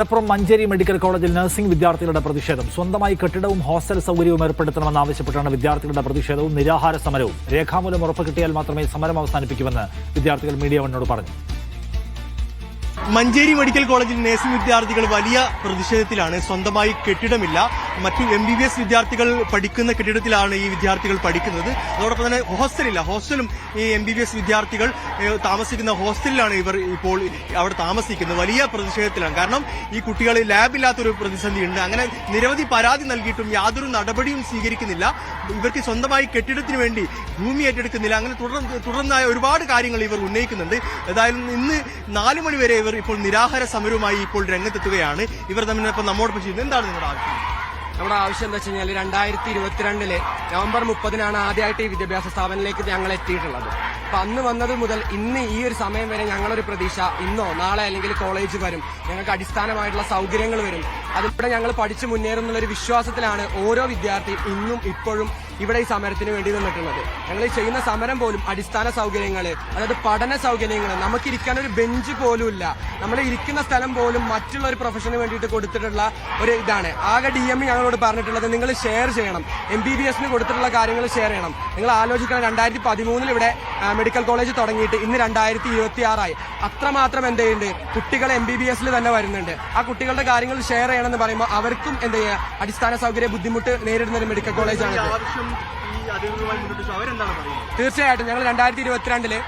Malappuram Manjeri medical കോളേജിൽ nursing വിദ്യാർത്ഥികളുടെ പ്രതിഷേധം. സ്വന്തമായി കെട്ടിടവും ഹോസ്റ്റൽ സൗകര്യവും ഏർപ്പെടുത്തണമെന്നാവശ്യപ്പെട്ടാണ് വിദ്യാർത്ഥികളുടെ പ്രതിഷേധവും നിരാഹാര സമരവും. രേഖാമൂലം ഉറപ്പ് കിട്ടിയാൽ മാത്രമേ സമരം അവസാനിപ്പിക്കുമെന്ന് വിദ്യാർത്ഥികൾ മീഡിയ വണ്ണിനോട് പറഞ്ഞു. മഞ്ചേരി മെഡിക്കൽ കോളേജിൽ നഴ്സിംഗ് വിദ്യാർത്ഥികൾ വലിയ പ്രതിഷേധത്തിലാണ്. സ്വന്തമായി കെട്ടിടമില്ല. മറ്റു MBBS വിദ്യാർത്ഥികൾ പഠിക്കുന്ന കെട്ടിടത്തിലാണ് ഈ വിദ്യാർത്ഥികൾ പഠിക്കുന്നത്. അതോടൊപ്പം തന്നെ ഹോസ്റ്റലില്ല. ഹോസ്റ്റലും ഈ MBBS വിദ്യാർത്ഥികൾ താമസിക്കുന്ന ഹോസ്റ്റലിലാണ് ഇവർ ഇപ്പോൾ അവിടെ താമസിക്കുന്നത്. വലിയ പ്രതിഷേധത്തിലാണ്. കാരണം ഈ കുട്ടികൾ ലാബില്ലാത്തൊരു പ്രതിസന്ധിയുണ്ട്. അങ്ങനെ നിരവധി പരാതി നൽകിയിട്ടും യാതൊരു നടപടിയും സ്വീകരിക്കുന്നില്ല. ഇവർക്ക് സ്വന്തമായി കെട്ടിടത്തിന് വേണ്ടി ഭൂമി ഏറ്റെടുക്കുന്നില്ല. അങ്ങനെ തുടർന്നായ ഒരുപാട് കാര്യങ്ങൾ ഇവർ ഉന്നയിക്കുന്നുണ്ട്. ഏതായാലും ഇന്ന് 4 മണി വരെ ഇവർ ഇപ്പോൾ നിരാഹാര സമരവുമായി ഇപ്പോൾ രംഗത്തെത്തുകയാണ്. ഇവർ തമ്മിൽ ഇപ്പോൾ നമ്മോടൊപ്പം ചെയ്യുന്നത്. എന്താണ് നിങ്ങളുടെ ആവശ്യം? നമ്മുടെ ആവശ്യം എന്താ വെച്ച് കഴിഞ്ഞാൽ 2022 നവംബർ 30 ആദ്യമായിട്ട് ഈ വിദ്യാഭ്യാസ സ്ഥാപനത്തിലേക്ക് ഞങ്ങൾ എത്തിയിട്ടുള്ളത്. അപ്പൊ അന്ന് വന്നത് മുതൽ ഇന്ന് ഈ ഒരു സമയം വരെ ഞങ്ങളൊരു പ്രതീക്ഷ ഇന്നോ നാളെ അല്ലെങ്കിൽ കോളേജ് വരും, ഞങ്ങൾക്ക് അടിസ്ഥാനമായിട്ടുള്ള സൗകര്യങ്ങൾ വരും, അതിലൂടെ ഞങ്ങൾ പഠിച്ചു മുന്നേറുന്നുള്ളൊരു വിശ്വാസത്തിലാണ് ഓരോ വിദ്യാർത്ഥി ഇന്നും ഇപ്പോഴും ഇവിടെ ഈ സമരത്തിന് വേണ്ടി നിന്നിട്ടുള്ളത്. ഞങ്ങൾ ഈ ചെയ്യുന്ന സമരം പോലും അടിസ്ഥാന സൗകര്യങ്ങൾ, അതായത് പഠന സൗകര്യങ്ങൾ, നമുക്കിരിക്കാൻ ഒരു ബെഞ്ച് പോലും ഇല്ല. നമ്മൾ ഇരിക്കുന്ന സ്ഥലം പോലും മറ്റുള്ള ഒരു പ്രൊഫഷന് വേണ്ടിയിട്ട് കൊടുത്തിട്ടുള്ള ഒരു ഇതാണ്. ആകെ DME ഞങ്ങളോട് പറഞ്ഞിട്ടുള്ളത് നിങ്ങൾ ഷെയർ ചെയ്യണം, MBBS കൊടുത്തിട്ടുള്ള കാര്യങ്ങൾ ഷെയർ ചെയ്യണം. നിങ്ങൾ ആലോചിക്കണം, 2013 ഇവിടെ മെഡിക്കൽ കോളേജ് തുടങ്ങിയിട്ട് ഇന്ന് 2026 അത്രമാത്രം എന്ത് ചെയ്യുന്നുണ്ട്, കുട്ടികൾ MBBS തന്നെ വരുന്നുണ്ട്. ആ കുട്ടികളുടെ കാര്യങ്ങൾ ഷെയർ ചെയ്യണമെന്ന് പറയുമ്പോൾ അവർക്കും എന്ത് ചെയ്യുക, അടിസ്ഥാന സൗകര്യ ബുദ്ധിമുട്ട് നേരിടുന്ന ഒരു മെഡിക്കൽ കോളേജാണ്. തീർച്ചയായിട്ടും ഞങ്ങൾ 2022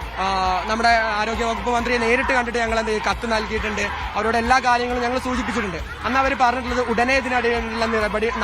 നമ്മുടെ ആരോഗ്യവകുപ്പ് മന്ത്രിയെ നേരിട്ട് കണ്ടിട്ട് ഞങ്ങൾ കത്ത് നൽകിയിട്ടുണ്ട്. അവരോട് എല്ലാ കാര്യങ്ങളും ഞങ്ങൾ സൂചിപ്പിച്ചിട്ടുണ്ട്. അന്ന് അവർ പറഞ്ഞിട്ടുള്ളത് ഉടനെ ഇതിനിടയിലുള്ള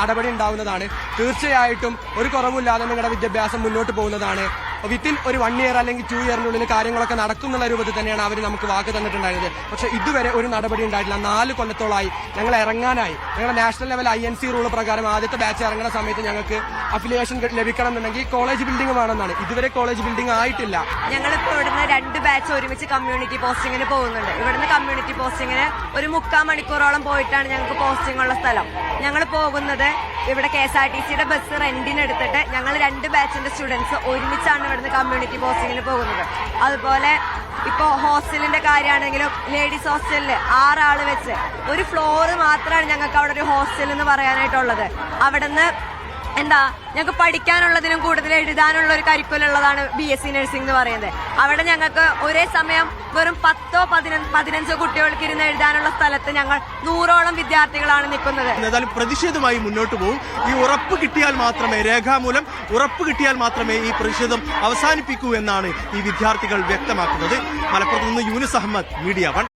നടപടി ഉണ്ടാവുന്നതാണ്. തീർച്ചയായിട്ടും ഒരു കുറവില്ലാതെ നിങ്ങളുടെ വിദ്യാഭ്യാസം മുന്നോട്ട് പോകുന്നതാണ്. വിത്തിൻ ഒരു 1 ഇയർ അല്ലെങ്കിൽ 2 ഇയറിനുള്ളിൽ കാര്യങ്ങളൊക്കെ നടക്കുന്നുള്ള രൂപത്തിൽ തന്നെയാണ് അവർ നമുക്ക് വാക്ക് തന്നിട്ടുണ്ടായിരുന്നത്. പക്ഷെ ഇതുവരെ ഒരു നടപടി ഉണ്ടായിട്ടില്ല. 4 കൊല്ലത്തോളമായി ഞങ്ങൾ ഇറങ്ങാനായി. ഞങ്ങളുടെ നാഷണൽ ലെവൽ INC റൂൾ പ്രകാരം ആദ്യത്തെ ബാച്ച് ഇറങ്ങുന്ന സമയത്ത് ഞങ്ങൾക്ക് അഫിലിയേഷൻ ലഭിക്കണം എന്നുണ്ടെങ്കിൽ കോളേജ് ബിൽഡിംഗ് വേണമെന്നാണ്. ഇതുവരെ കോളേജ് ബിൽഡിംഗ് ആയിട്ടില്ല. ഞങ്ങളിപ്പോൾ ഇവിടുന്ന് 2 ബാച്ച് ഒരുമിച്ച് കമ്മ്യൂണിറ്റി പോസ്റ്റിങ്ങിന് പോകുന്നുണ്ട്. ഇവിടുന്ന് കമ്മ്യൂണിറ്റി പോസ്റ്റിങ്ങിന് ഒരു 3/4 മണിക്കൂറോളം പോയിട്ടാണ് ഞങ്ങൾക്ക് പോസ്റ്റിംഗ് ഉള്ള സ്ഥലം. ഞങ്ങൾ പോകുന്നത് ഇവിടെ KSRTCയുടെ ബസ് റെന്റിന് എടുത്തിട്ട് ഞങ്ങൾ 2 ബാച്ചിന്റെ സ്റ്റുഡൻസ് ഒരുമിച്ചാണ് ഇവിടുന്ന് കമ്മ്യൂണിറ്റി പോസ്റ്റിങ്ങിന് പോകുന്നത്. അതുപോലെ ഇപ്പോൾ ഹോസ്റ്റലിന്റെ കാര്യമാണെങ്കിലും ലേഡീസ് ഹോസ്റ്റലിൽ 6 ആള് വെച്ച് ഒരു ഫ്ലോർ മാത്രമാണ് ഞങ്ങൾക്ക് അവിടെ ഒരു ഹോസ്റ്റൽ എന്ന് പറയാനായിട്ടുള്ളത്. അവിടുന്ന് ഞങ്ങൾക്ക് പഠിക്കാനുള്ളതിനും കൂടുതൽ എഴുതാനുള്ള ഒരു കരിക്കുലമുള്ളതാണ് BSc നഴ്സിംഗ് എന്ന് പറയുന്നത്. അവിടെ ഞങ്ങൾക്ക് ഒരേ സമയം വെറും 10-15 കുട്ടികൾക്ക് ഇരുന്ന് എഴുതാനുള്ള സ്ഥലത്ത് ഞങ്ങൾ 100ഓളം വിദ്യാർത്ഥികളാണ് നിൽക്കുന്നത്. ഏതായാലും പ്രതിഷേധമായി മുന്നോട്ട് പോകും. ഈ ഉറപ്പ് കിട്ടിയാൽ മാത്രമേ, രേഖാമൂലം ഉറപ്പ് കിട്ടിയാൽ മാത്രമേ ഈ പ്രതിഷേധം അവസാനിപ്പിക്കൂ എന്നാണ് ഈ വിദ്യാർത്ഥികൾ വ്യക്തമാക്കുന്നത്. മലപ്പുറത്ത് നിന്ന് യൂനിസ് അഹമ്മദ്, മീഡിയ 1.